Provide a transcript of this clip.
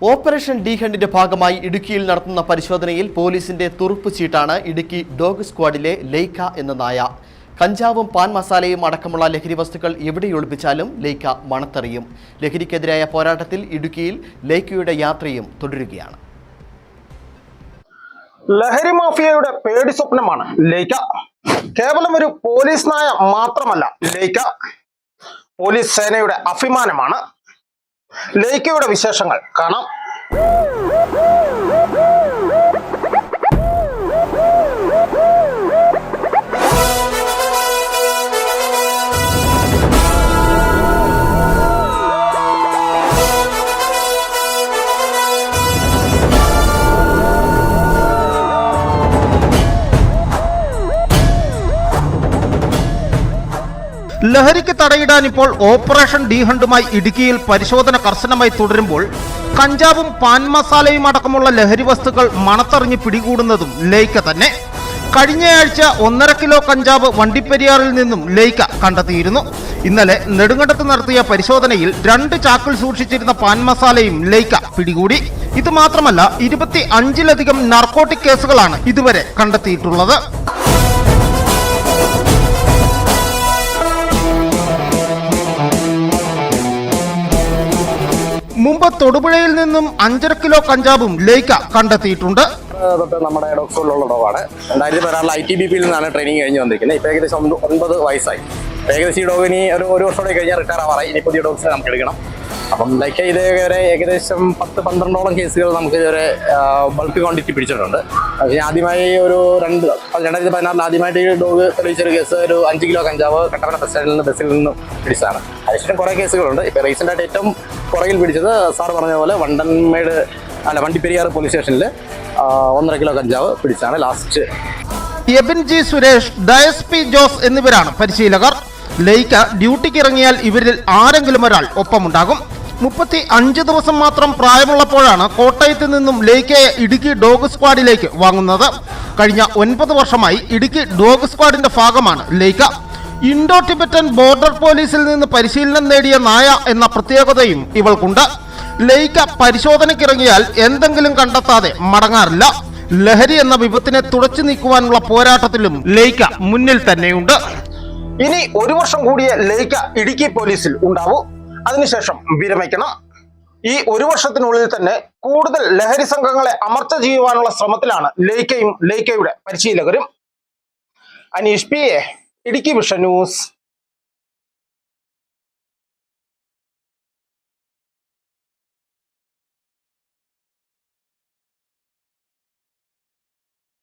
Operation D ഹണ്ടിന്റെ ഭാഗമായി ഇടുക്കിയിൽ നടത്തുന്ന പരിശോധനയിൽ പോലീസിന്റെ തുറുപ്പ് ചീട്ടാണ് ഇടുക്കി ഡോഗ് സ്ക്വാഡിലെ ലൈക്ക എന്ന നായ. കഞ്ചാവും പാൻ മസാലയും അടക്കമുള്ള ലഹരി വസ്തുക്കൾ എവിടെ ഒളിപ്പിച്ചാലും ലൈക്ക മണത്തറിയും. ലഹരിക്കെതിരായ പോരാട്ടത്തിൽ ഇടുക്കിയിൽ ലൈക്കയുടെ യാത്രയും തുടരുകയാണ്. ലഹരി മാഫിയയുടെ പേടി സ്വപ്നമാണ് ലൈക്ക. കേവലം ഒരു പോലീസ് നായ മാത്രമല്ല ലൈക്ക, പോലീസ് സേനയുടെ അഭിമാനമാണ്. ലൈക്കയുടെ വിശേഷങ്ങൾ കാണാം. ലഹരിക്ക് തടയിടാൻ ഇപ്പോൾ ഓപ്പറേഷൻ ഡി ഹണ്ടുമായി ഇടുക്കിയിൽ പരിശോധന കർശനമായി തുടരുമ്പോൾ കഞ്ചാവും പാൻ മസാലയും അടക്കമുള്ള ലഹരി വസ്തുക്കൾ മണത്തറിഞ്ഞ് പിടികൂടുന്നതും ലൈക്ക തന്നെ. കഴിഞ്ഞയാഴ്ച 1.5 കിലോ കഞ്ചാവ് വണ്ടിപ്പെരിയാറിൽ നിന്നും ലൈക്ക കണ്ടെത്തിയിരുന്നു. ഇന്നലെ നെടുങ്കണ്ടത്ത് നടത്തിയ പരിശോധനയിൽ 2 ചാക്കിൽ സൂക്ഷിച്ചിരുന്ന പാൻ മസാലയും ലൈക്ക പിടികൂടി. ഇത് മാത്രമല്ല 25ലധികം നാർക്കോട്ടിക് കേസുകളാണ് ഇതുവരെ കണ്ടെത്തിയിട്ടുള്ളത്. മുമ്പ് തൊടുപുഴയിൽ നിന്നും 5.5 കിലോ കഞ്ചാവും ലൈക്ക കണ്ടെത്തിയിട്ടുണ്ട്. നമ്മുടെ ഡോഗ് സ്കൂളിലുള്ള ഡോഗാണ്. 2016 ITBPയിൽ നിന്നാണ് ട്രെയിനിങ് കഴിഞ്ഞ് വന്നിരിക്കുന്നത്. ഇപ്പൊ ഏകദേശം 9 വയസ്സായി. ഏകദേശം ഈ ഡോഗിന് ഒരു വർഷത്തോടെ കഴിഞ്ഞാൽ റിട്ടയർ ആവാറായി. ഇനി പുതിയ ഡോഗ്സിനെ നമുക്ക് എടുക്കണം. അപ്പം ലൈക്ക ഇതുവരെ ഏകദേശം 10-12ഓളം കേസുകൾ നമുക്ക് ഇതുവരെ ബൾക്ക് ക്വാണ്ടിറ്റി പിടിച്ചിട്ടുണ്ട്. ആദ്യമായി ഒരു 2016 ആദ്യമായിട്ട് ഈ ഡോഗ് തെളിയിച്ചൊരു കേസ് ഒരു 5 കിലോ കഞ്ചാവ് കട്ടപ്പന ബസ്സിൽ നിന്ന് പിടിച്ചതാണ്. അതിനുശേഷം കുറേ കേസുകളുണ്ട്. ഇപ്പൊ റീസെന്റ് ആയിട്ട് ഏറ്റവും പുറകിൽ പിടിച്ചത് സാർ പറഞ്ഞ പോലെ വണ്ടിപ്പെരിയാർ പോലീസ് സ്റ്റേഷനിൽ 1.5 കിലോ കഞ്ചാവ് പിടിച്ചാണ് last. Abin G Suresh, Dias P Jose എന്നിവരാണ് പരിശീലകർ. ലൈക്ക ഡ്യൂട്ടിക്ക് ഇറങ്ങിയാൽ ഇവരിൽ ആരെങ്കിലും ഒരാൾ ഒപ്പമുണ്ടാകും. 35 ദിവസം മാത്രം പ്രായമുള്ളപ്പോഴാണ് കോട്ടയത്ത് നിന്നും ലൈക്കയെ ഇടുക്കി ഡോഗ് സ്ക്വാഡിലേക്ക് വാങ്ങുന്നത്. കഴിഞ്ഞ 9 വർഷമായി ഇടുക്കി ഡോഗ് സ്ക്വാഡിന്റെ ഭാഗമാണ് ലൈക്ക. ഇൻഡോ ടിബറ്റൻ ബോർഡർ പോലീസിൽ നിന്ന് പരിശീലനം നേടിയ നായ എന്ന പ്രത്യേകതയും ഇവൾക്കുണ്ട്. ലൈക്ക പരിശോധനയ്ക്കിറങ്ങിയാൽ എന്തെങ്കിലും കണ്ടെത്താതെ മടങ്ങാറില്ല. ലഹരി എന്ന വിപത്തിനെ തുടച്ചു നീക്കുവാനുള്ള പോരാട്ടത്തിലും ലൈക്ക മുന്നിൽ തന്നെയുണ്ട്. ഇനി 1 വർഷം കൂടിയേ ലൈക്ക ഇടുക്കി പോലീസിൽ ഉണ്ടാവൂ. അതിനുശേഷം വിരമിക്കണം. ഈ 1 വർഷത്തിനുള്ളിൽ തന്നെ കൂടുതൽ ലഹരി സംഘങ്ങളെ അമർച്ച ചെയ്യുവാനുള്ള ശ്രമത്തിലാണ് ലൈക്കയും ലൈക്കയുടെ പരിശീലകരും. Aneesh PA, Idukki vision news.